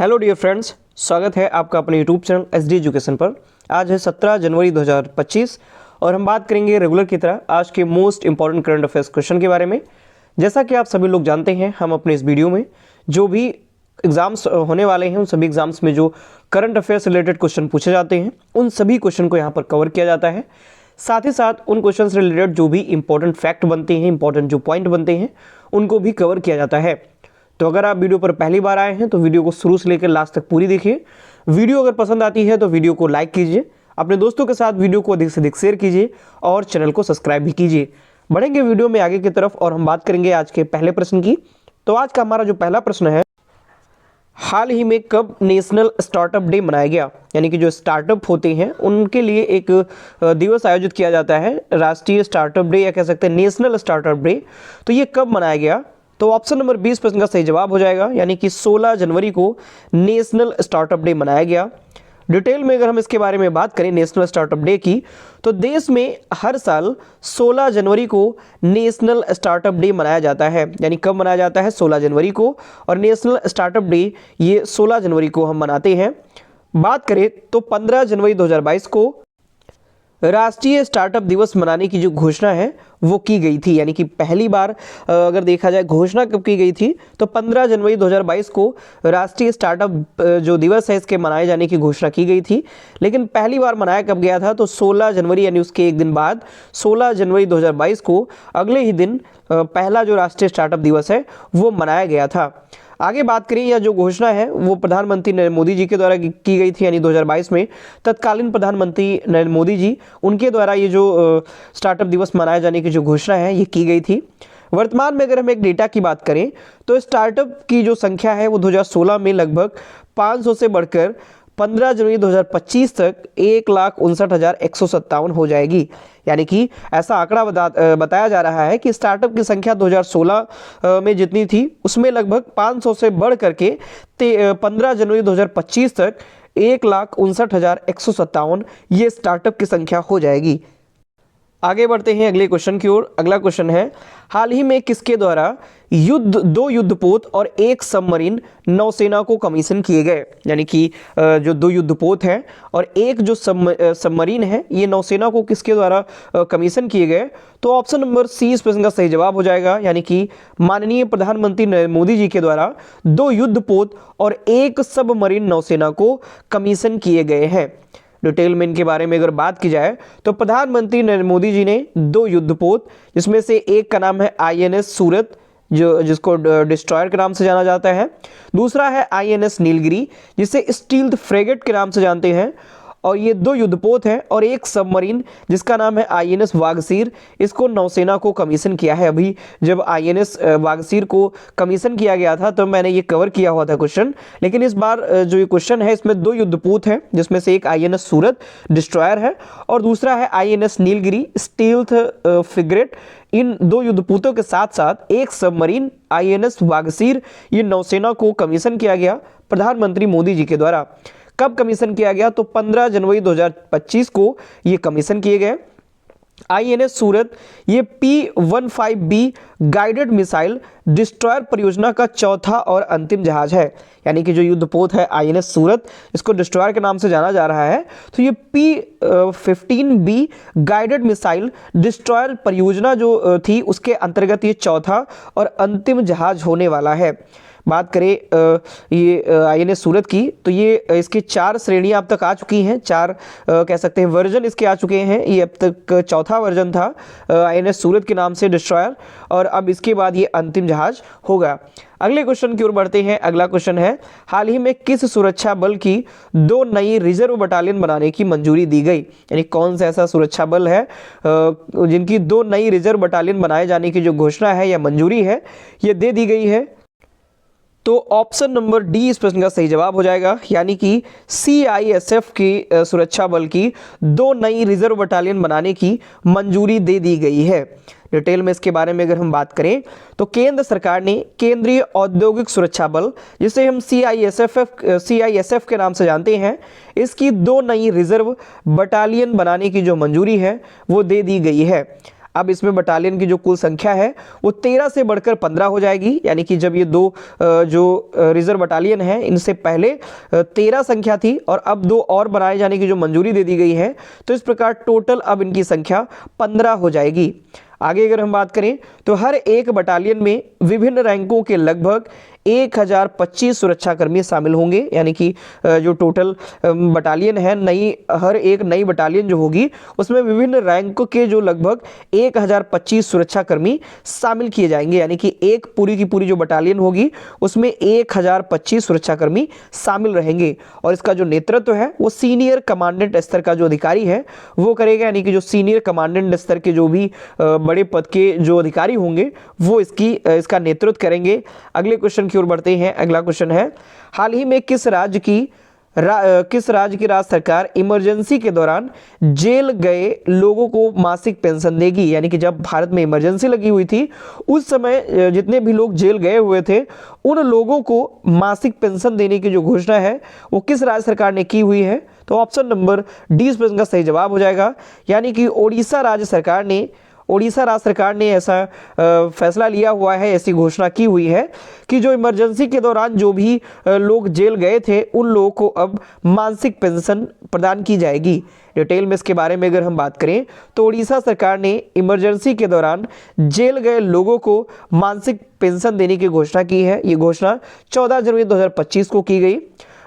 Hello dear friends, स्वागत है आपका अपने यूट्यूब चैनल एसडी एजुकेशन पर। आज है 17 जनवरी 2025 और हम बात करेंगे रेगुलर की तरह आज के most important current affairs question के बारे में। जैसा कि आप सभी लोग जानते हैं, हम अपने इस वीडियो में जो भी एग्जाम्स होने वाले हैं उन सभी एग्जाम्स में जो करंट अफेयर्स रिलेटेड क्वेश्चन पूछे जाते हैं उन सभी क्वेश्चन को यहाँ पर कवर किया जाता है। साथ ही साथ उन क्वेश्चन से रिलेटेड जो भी इंपॉर्टेंट फैक्ट बनते हैं, इंपॉर्टेंट जो पॉइंट बनते हैं, उनको भी कवर किया जाता है। तो अगर आप वीडियो पर पहली बार आए हैं तो वीडियो को शुरू से लेकर लास्ट तक पूरी देखिए। वीडियो अगर पसंद आती है तो वीडियो को लाइक कीजिए, अपने दोस्तों के साथ वीडियो को अधिक से अधिक शेयर कीजिए और चैनल को सब्सक्राइब भी कीजिए। बढ़ेंगे वीडियो में आगे की तरफ और हम बात करेंगे आज के पहले प्रश्न की। तो आज का हमारा जो पहला प्रश्न है, हाल ही में कब नेशनल स्टार्टअप डे मनाया गया? यानी कि जो स्टार्टअप होते हैं उनके लिए एक दिवस आयोजित किया जाता है, राष्ट्रीय स्टार्टअप डे या कह सकते हैं नेशनल स्टार्टअप डे। तो ये कब मनाया गया? तो ऑप्शन नंबर 20 प्रश्न का सही जवाब हो जाएगा, यानी कि 16 जनवरी को नेशनल स्टार्टअप डे मनाया गया। डिटेल में अगर हम इसके बारे में बात करें नेशनल स्टार्टअप डे की, तो देश में हर साल 16 जनवरी को नेशनल स्टार्टअप डे मनाया जाता है। यानी कब मनाया जाता है? 16 जनवरी को। और नेशनल स्टार्टअप डे ये 16 जनवरी को हम मनाते हैं। बात करें तो 15 जनवरी 2022 को राष्ट्रीय स्टार्टअप दिवस मनाने की जो घोषणा है वो की गई थी। यानी कि पहली बार अगर देखा जाए घोषणा कब की गई थी तो 15 जनवरी 2022 को राष्ट्रीय स्टार्टअप जो दिवस है इसके मनाए जाने की घोषणा की गई थी। लेकिन पहली बार मनाया कब गया था? तो 16 जनवरी, यानी उसके एक दिन बाद 16 जनवरी 2022 को अगले ही दिन पहला जो राष्ट्रीय स्टार्टअप दिवस है वो मनाया गया था। आगे बात करें, यह जो घोषणा है वो प्रधानमंत्री नरेंद्र मोदी जी के द्वारा की गई थी। यानी 2022 में तत्कालीन प्रधानमंत्री नरेंद्र मोदी जी उनके द्वारा ये जो स्टार्टअप दिवस मनाए जाने की जो घोषणा है ये की गई थी। वर्तमान में अगर हम एक डेटा की बात करें तो स्टार्टअप की जो संख्या है वो 2016 में लगभग 500 से बढ़कर 15 जनवरी 2025 तक 1,59,157 हो जाएगी। यानी कि ऐसा आंकड़ा बताया जा रहा है कि स्टार्टअप की संख्या 2016 में जितनी थी उसमें लगभग 500 से बढ़ करके 15 जनवरी 2025 तक 1,59,157 ये स्टार्टअप की संख्या हो जाएगी। आगे बढ़ते हैं अगले क्वेश्चन की ओर। अगला क्वेश्चन है, हाल ही में किसके द्वारा दो युद्धपोत और एक सबमरीन नौसेना को कमीशन किए गए? यानी कि जो दो युद्धपोत हैं और एक जो सबमरीन है ये नौसेना को किसके द्वारा कमीशन किए गए? तो ऑप्शन नंबर सी इस प्रश्न का सही जवाब हो जाएगा, यानी कि माननीय प्रधानमंत्री नरेंद्र मोदी जी के द्वारा दो युद्धपोत और एक सबमरीन नौसेना को कमीशन किए गए हैं। डिटेल में इनके बारे में अगर बात की जाए तो प्रधानमंत्री नरेंद्र मोदी जी ने दो युद्धपोत, जिसमें से एक का नाम है आईएनएस सूरत जिसको डिस्ट्रॉयर के नाम से जाना जाता है, दूसरा है आईएनएस नीलगिरी जिसे स्टील्थ फ्रेगेट के नाम से जानते हैं, और ये दो युद्धपोत हैं, और एक सबमरीन जिसका नाम है आईएनएस वागसीर, इसको नौसेना को कमीशन किया है। अभी जब आईएनएस वागसीर को कमीशन किया गया था तो मैंने ये कवर किया हुआ था क्वेश्चन, लेकिन इस बार जो ये क्वेश्चन है इसमें दो युद्धपोत हैं जिसमें से एक आईएनएस सूरत डिस्ट्रॉयर है और दूसरा है आईएनएस नीलगिरी स्टील्थ फ्रिगेट। इन दो युद्धपोतों के साथ साथ एक सबमरीन आईएनएस वागसीर ये नौसेना को कमीशन किया गया प्रधानमंत्री मोदी जी के द्वारा। कब कमीशन किया गया? तो 15 जनवरी 2025 को ये कमीशन किए गए। आईएनएस सूरत ये P-15B गाइडेड मिसाइल डिस्ट्रॉयर परियोजना का चौथा और अंतिम जहाज है। यानी कि जो युद्धपोत है आईएनएस सूरत, इसको डिस्ट्रॉयर के नाम से जाना जा रहा है, तो ये P-15B गाइडेड मिसाइल डिस्ट्रॉयर परियोजना जो थी उसके अंतर्गत ये चौथा और अंतिम जहाज होने वाला है। बात करें ये आईएनएस सूरत की, तो ये इसकी 4 श्रेणियां अब तक आ चुकी हैं, 4 कह सकते हैं वर्जन इसके आ चुके हैं। ये अब तक चौथा वर्जन था आईएनएस सूरत के नाम से डिस्ट्रॉयर, और अब इसके बाद ये अंतिम जहाज होगा। अगले क्वेश्चन की ओर बढ़ते हैं। अगला क्वेश्चन है, हाल ही में किस सुरक्षा बल की 2 नई रिजर्व बटालियन बनाने की मंजूरी दी गई? यानी कौन सा ऐसा सुरक्षा बल है जिनकी 2 नई रिजर्व बटालियन बनाए जाने की जो घोषणा है या मंजूरी है ये दे दी गई है? तो ऑप्शन नंबर डी इस प्रश्न का सही जवाब हो जाएगा, यानी कि सीआईएसएफ की सुरक्षा बल की 2 नई रिजर्व बटालियन बनाने की मंजूरी दे दी गई है। डिटेल में इसके बारे में अगर हम बात करें तो केंद्र सरकार ने केंद्रीय औद्योगिक सुरक्षा बल, जिसे हम सीआईएसएफ के नाम से जानते हैं, इसकी 2 नई रिजर्व बटालियन बनाने की जो मंजूरी है वो दे दी गई है। अब इसमें बटालियन की जो कुल संख्या है वो 13 से बढ़कर 15 हो जाएगी, यानी कि जब ये दो जो रिजर्व बटालियन है इनसे पहले 13 संख्या थी और अब 2 और बनाए जाने की जो मंजूरी दे दी गई है, तो इस प्रकार टोटल अब इनकी संख्या 15 हो जाएगी। आगे अगर हम बात करें तो हर एक बटालियन में विभिन्न रैंकों के लगभग 1025 सुरक्षाकर्मी शामिल होंगे, यानी कि जो टोटल बटालियन है हर एक नई बटालियन जो होगी उसमें विभिन्न रैंक के जो लगभग 1025 सुरक्षाकर्मी शामिल किए जाएंगे, यानी कि एक पूरी की पूरी जो बटालियन होगी उसमें 1025 सुरक्षाकर्मी शामिल रहेंगे। और इसका जो नेतृत्व है वो सीनियर कमांडेंट स्तर का जो अधिकारी है वो करेगा, यानी कि जो सीनियर कमांडेंट स्तर के जो भी बड़े पद के जो अधिकारी होंगे वो इसका नेतृत्व करेंगे। अगले क्वेश्चन की ओर बढ़ते हैं। अगला क्वेश्चन है, हाल ही में किस राज्य की राज्य सरकार इमरजेंसी के दौरान जेल गए लोगों को मासिक पेंशन देगी, यानी कि जब भारत में इमरजेंसी लगी हुई थी उस समय जितने भी लोग जेल गए हुए थे उन लोगों को मासिक पेंशन देने की जो घोषणा है वो किस राज्य सरकार ने की हुई है? तो ऑप्शन नंबर डी इस प्रश्न का सही जवाब हो जाएगा, यानी कि ओडिशा राज्य सरकार ने ऐसा फैसला लिया हुआ है, ऐसी घोषणा की हुई है कि जो इमरजेंसी के दौरान जो भी लोग जेल गए थे उन लोगों को अब मासिक पेंशन प्रदान की जाएगी। डिटेल में इसके बारे में अगर हम बात करें तो ओडिशा सरकार ने इमरजेंसी के दौरान जेल गए लोगों को मासिक पेंशन देने की घोषणा की है। ये घोषणा 14 जनवरी 2025 को की गई।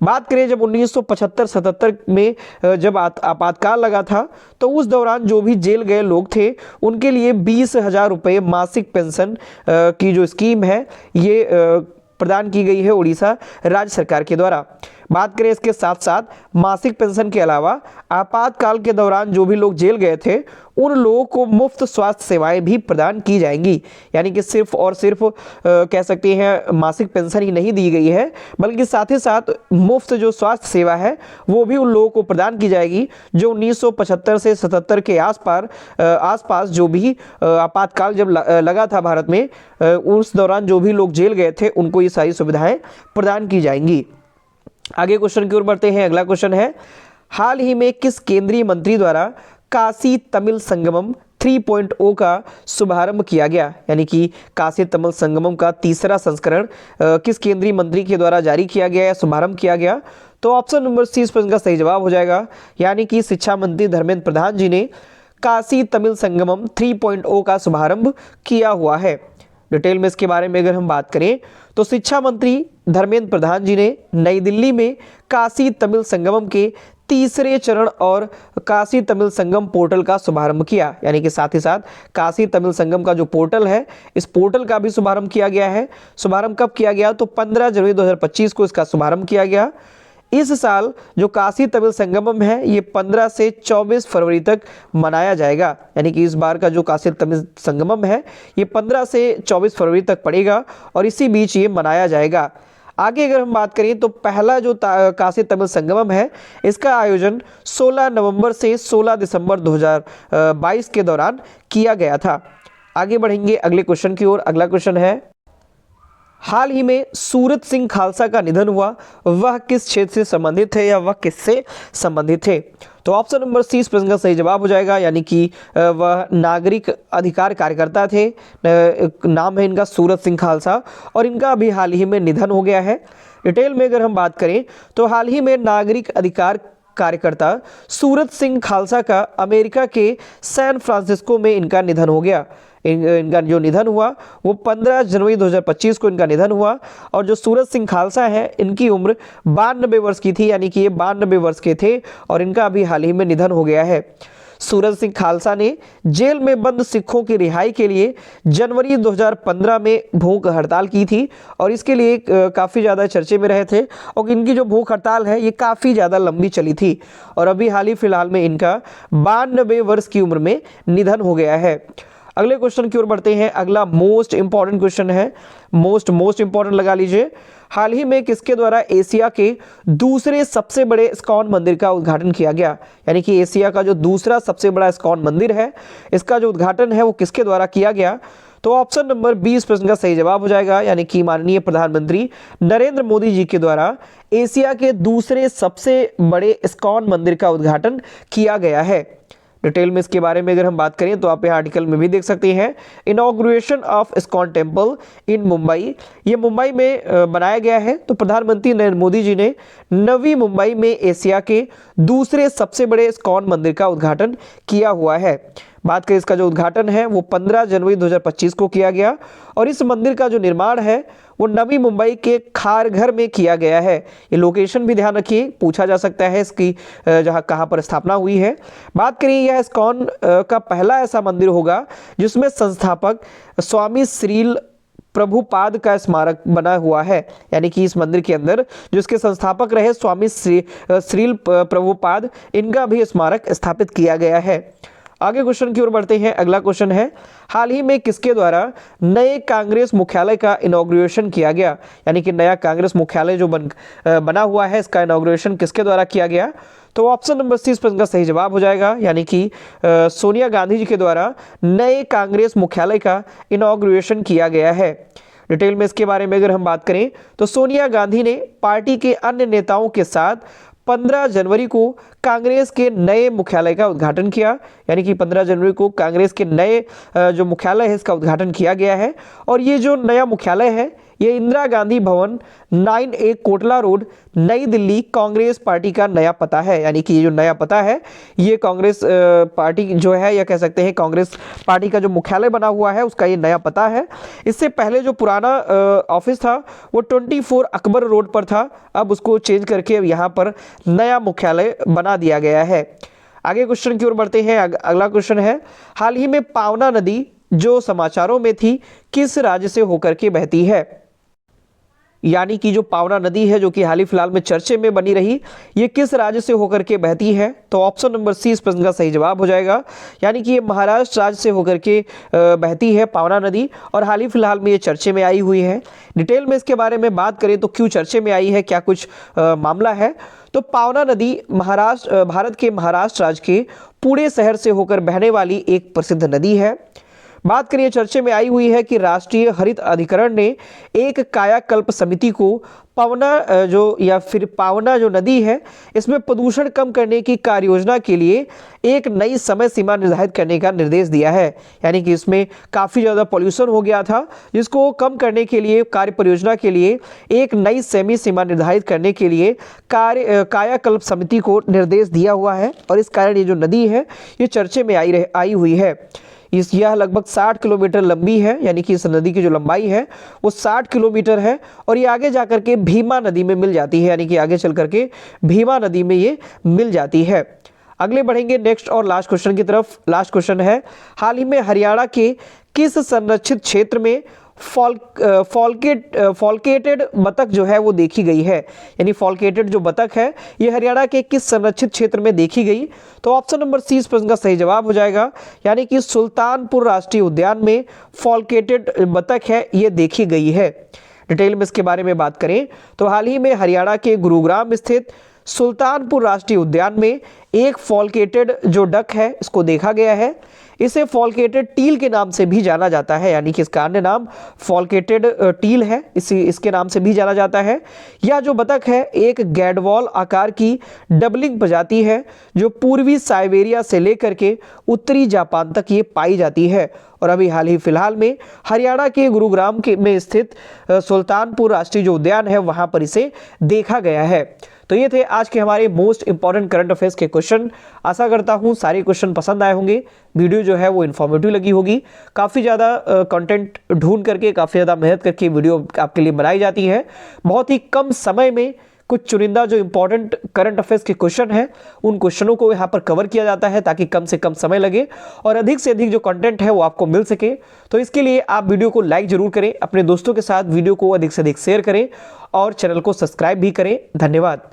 बात करें जब 1975-77 में जब आपातकाल लगा था तो उस दौरान जो भी जेल गए लोग थे उनके लिए 20,000 रुपये मासिक पेंशन की जो स्कीम है ये प्रदान की गई है उड़ीसा राज्य सरकार के द्वारा। बात करें इसके साथ साथ मासिक पेंशन के अलावा आपातकाल के दौरान जो भी लोग जेल गए थे उन लोगों को मुफ्त स्वास्थ्य सेवाएं भी प्रदान की जाएंगी, यानी कि सिर्फ और सिर्फ कह सकते हैं मासिक पेंशन ही नहीं दी गई है बल्कि साथ ही साथ मुफ्त जो स्वास्थ्य सेवा है वो भी उन लोगों को प्रदान की जाएगी जो 1975 से 77 के आसपास जो भी आपातकाल जब लगा था भारत में उस दौरान जो भी लोग जेल गए थे उनको ये सारी सुविधाएं प्रदान की जाएंगी। आगे क्वेश्चन की ओर बढ़ते हैं। अगला क्वेश्चन है, हाल ही में किस केंद्रीय मंत्री द्वारा काशी तमिल संगमम 3.0 का शुभारंभ किया गया, यानी कि काशी तमिल संगमम का तीसरा संस्करण किस केंद्रीय मंत्री के द्वारा जारी किया गया या शुभारंभ किया गया? तो ऑप्शन नंबर सी इस प्रश्न का सही जवाब हो जाएगा, यानी कि शिक्षा मंत्री धर्मेंद्र प्रधान जी ने काशी तमिल संगमम 3.0 का शुभारंभ किया हुआ है। डिटेल में इसके बारे में अगर हम बात करें तो शिक्षा मंत्री धर्मेंद्र प्रधान जी ने नई दिल्ली में काशी तमिल संगमम के तीसरे चरण और काशी तमिल संगम पोर्टल का शुभारंभ किया, यानी कि साथ ही साथ काशी तमिल संगम का जो पोर्टल है इस पोर्टल का भी शुभारंभ किया गया है। शुभारंभ कब किया गया? तो 15 जनवरी 2025 को इसका शुभारंभ किया गया। इस साल जो काशी तमिल संगमम है ये 15 से 24 फरवरी तक मनाया जाएगा, यानी कि इस बार का जो काशी तमिल संगमम है ये 15 से 24 फरवरी तक पड़ेगा और इसी बीच ये मनाया जाएगा। आगे अगर हम बात करें तो पहला जो काशी तमिल संगमम है इसका आयोजन 16 नवंबर से 16 दिसंबर 2022 के दौरान किया गया था। आगे बढ़ेंगे अगले क्वेश्चन की ओर। अगला क्वेश्चन है, हाल ही में सूरत सिंह खालसा का निधन हुआ, वह किस क्षेत्र से संबंधित है या वह किससे संबंधित थे? तो ऑप्शन नंबर सी इस प्रश्न का सही जवाब हो जाएगा, यानी कि वह नागरिक अधिकार कार्यकर्ता थे। नाम है इनका सूरत सिंह खालसा और इनका अभी हाल ही में निधन हो गया है। डिटेल में अगर हम बात करें तो हाल ही में नागरिक अधिकार कार्यकर्ता सूरत सिंह खालसा का अमेरिका के सैन फ्रांसिस्को में इनका निधन हो गया। इनका जो निधन हुआ वो 15 जनवरी 2025 को इनका निधन हुआ और जो सूरत सिंह खालसा है इनकी उम्र 92 वर्ष की थी, यानी कि ये 92 वर्ष के थे और इनका अभी हाल ही में निधन हो गया है। सूरत सिंह खालसा ने जेल में बंद सिखों की रिहाई के लिए जनवरी 2015 में भूख हड़ताल की थी और इसके लिए काफ़ी ज़्यादा चर्चे में रहे थे और इनकी जो भूख हड़ताल है ये काफ़ी ज़्यादा लंबी चली थी और अभी हाल ही फिलहाल में इनका 92 वर्ष की उम्र में निधन हो गया है। अगले क्वेश्चन की ओर बढ़ते हैं। अगला मोस्ट इंपॉर्टेंट क्वेश्चन है, मोस्ट इंपॉर्टेंट लगा लीजिए। हाल ही में किसके द्वारा एशिया के दूसरे सबसे बड़े इस्कॉन मंदिर का उद्घाटन किया गया, यानी कि एशिया का जो दूसरा सबसे बड़ा इस्कॉन मंदिर है इसका जो उद्घाटन है वो किसके द्वारा किया गया? तो ऑप्शन नंबर 20 प्रश्न का सही जवाब हो जाएगा, यानी कि माननीय प्रधानमंत्री नरेंद्र मोदी जी के द्वारा एशिया के दूसरे सबसे बड़े इस्कॉन मंदिर का उद्घाटन किया गया है। डिटेल में इसके बारे में अगर हम बात करें तो आप यहाँ आर्टिकल में भी देख सकते हैं। Inauguration of ISKCON temple in Mumbai, ये मुंबई में बनाया गया है। तो प्रधानमंत्री नरेंद्र मोदी जी ने नवी मुंबई में एशिया के दूसरे सबसे बड़े इस्कॉन मंदिर का उद्घाटन किया हुआ है। बात करें इसका जो उद्घाटन है वो 15 जनवरी 2025 को किया गया और इस मंदिर का जो निर्माण है वो नवी मुंबई के खारघर में किया गया है। ये लोकेशन भी ध्यान रखिए, पूछा जा सकता है इसकी जहां कहां पर स्थापना हुई है। बात करें यह इस्कॉन का पहला ऐसा मंदिर होगा जिसमें संस्थापक स्वामी श्रील प्रभुपाद का स्मारक बना हुआ है, यानी कि इस मंदिर के अंदर जो इसके संस्थापक रहे स्वामी श्रील प्रभुपाद, इनका भी स्मारक स्थापित किया गया है। आगे क्वेश्चन की ओर बढ़ते हैं। अगला क्वेश्चन है, हाल ही में किसके द्वारा नए कांग्रेस मुख्यालय का इनॉग्रेशन किया गया, यानी कि नया कांग्रेस मुख्यालय जो बना हुआ है इसका इनॉग्रेशन किसके द्वारा किया गया। तो ऑप्शन नंबर सी इस प्रश्न का सही जवाब हो जाएगा, यानी कि सोनिया गांधी जी के द्वारा नए कांग्रेस मुख्यालय का इनॉग्रेशन किया गया है। डिटेल में इसके बारे में अगर हम बात करें तो सोनिया गांधी ने पार्टी के अन्य नेताओं के साथ 15 जनवरी को कांग्रेस के नए मुख्यालय का उद्घाटन किया, यानी कि 15 जनवरी को कांग्रेस के नए जो मुख्यालय है इसका उद्घाटन किया गया है। और ये जो नया मुख्यालय है ये इंदिरा गांधी भवन 9A कोटला रोड, नई दिल्ली कांग्रेस पार्टी का नया पता है, यानी कि ये जो नया पता है ये कांग्रेस पार्टी जो है या कह सकते हैं कांग्रेस पार्टी का जो मुख्यालय बना हुआ है उसका ये नया पता है। इससे पहले जो पुराना ऑफिस था वो 24 अकबर रोड पर था, अब उसको चेंज करके यहाँ पर नया मुख्यालय बना दिया गया है। आगे क्वेश्चन की ओर बढ़ते हैं। अगला क्वेश्चन है, हाल ही में पावना नदी जो समाचारों में थी किस राज्य से होकर के बहती है, यानी कि जो पावना नदी है जो कि हाल ही फिलहाल में चर्चे में बनी रही, ये किस राज्य से होकर के बहती है। तो ऑप्शन नंबर सी इस प्रश्न का सही जवाब हो जाएगा, यानी कि ये महाराष्ट्र राज्य से होकर के बहती है पावना नदी और हाल ही फिलहाल में ये चर्चे में आई हुई है। डिटेल में इसके बारे में बात करें तो क्यों चर्चे में आई है, क्या कुछ मामला है। तो पावना नदी भारत के महाराष्ट्र राज्य के पुणे शहर से होकर बहने वाली एक प्रसिद्ध नदी है। बात करिए चर्चे में आई हुई है कि राष्ट्रीय हरित अधिकरण ने एक कायाकल्प समिति को पावना जो नदी है इसमें प्रदूषण कम करने की कार्य योजना के लिए एक नई समय सीमा निर्धारित करने का निर्देश दिया है, यानी कि इसमें काफ़ी ज़्यादा पॉल्यूशन हो गया था जिसको कम करने के लिए कार्य परियोजना के लिए एक नई समय सीमा निर्धारित करने के लिए कायाकल्प समिति को निर्देश दिया हुआ है और इस कारण ये जो नदी है ये चर्चे में आई हुई है। यह लगभग 60 किलोमीटर लंबी है, यानी कि इस नदी की जो लंबाई है वो 60 किलोमीटर है और ये आगे जाकर के भीमा नदी में मिल जाती है, यानी कि आगे चल करके भीमा नदी में ये मिल जाती है। अगले बढ़ेंगे नेक्स्ट और लास्ट क्वेश्चन की तरफ। लास्ट क्वेश्चन है, हाल ही में हरियाणा के किस संरक्षित क्षेत्र में फॉल्केटेड बतख जो है वो देखी गई है, यानी फॉल्केटेड जो बतख है ये हरियाणा के किस संरक्षित क्षेत्र में देखी गई। तो ऑप्शन नंबर सी इस प्रश्न का सही जवाब हो जाएगा, यानी कि सुल्तानपुर राष्ट्रीय उद्यान में फॉल्केटेड बतख है ये देखी गई है। डिटेल में इसके बारे में बात करें तो हाल ही में हरियाणा के गुरुग्राम स्थित सुल्तानपुर राष्ट्रीय उद्यान में एक फॉल्केटेड जो डक है इसको देखा गया है। इसे फॉल्केटेड टील के नाम से भी जाना जाता है, यानी कि इसका अन्य नाम फॉल्केटेड टील है, इसके नाम से भी जाना जाता है। यह जो बतख है एक गैडवॉल आकार की डबलिंग प्रजाति है जो पूर्वी साइबेरिया से लेकर के उत्तरी जापान तक ये पाई जाती है और अभी हाल ही फिलहाल में हरियाणा के गुरुग्राम में स्थित सुल्तानपुर राष्ट्रीय जो उद्यान है वहां पर इसे देखा गया है। तो ये थे आज के हमारे मोस्ट इंपॉर्टेंट करंट अफेयर्स के क्वेश्चन। आशा करता हूँ सारे क्वेश्चन पसंद आए होंगे, वीडियो जो है वो इन्फॉर्मेटिव लगी होगी। काफ़ी ज़्यादा कंटेंट ढूंढ करके काफ़ी ज़्यादा मेहनत करके वीडियो आपके लिए बनाई जाती है। बहुत ही कम समय में कुछ चुनिंदा जो इंपॉर्टेंट करंट अफेयर्स के क्वेश्चन हैं उन क्वेश्चनों को यहाँ पर कवर किया जाता है ताकि कम से कम समय लगे और अधिक से अधिक जो कंटेंट है वो आपको मिल सके। तो इसके लिए आप वीडियो को लाइक जरूर करें, अपने दोस्तों के साथ वीडियो को अधिक से अधिक शेयर करें और चैनल को सब्सक्राइब भी करें। धन्यवाद।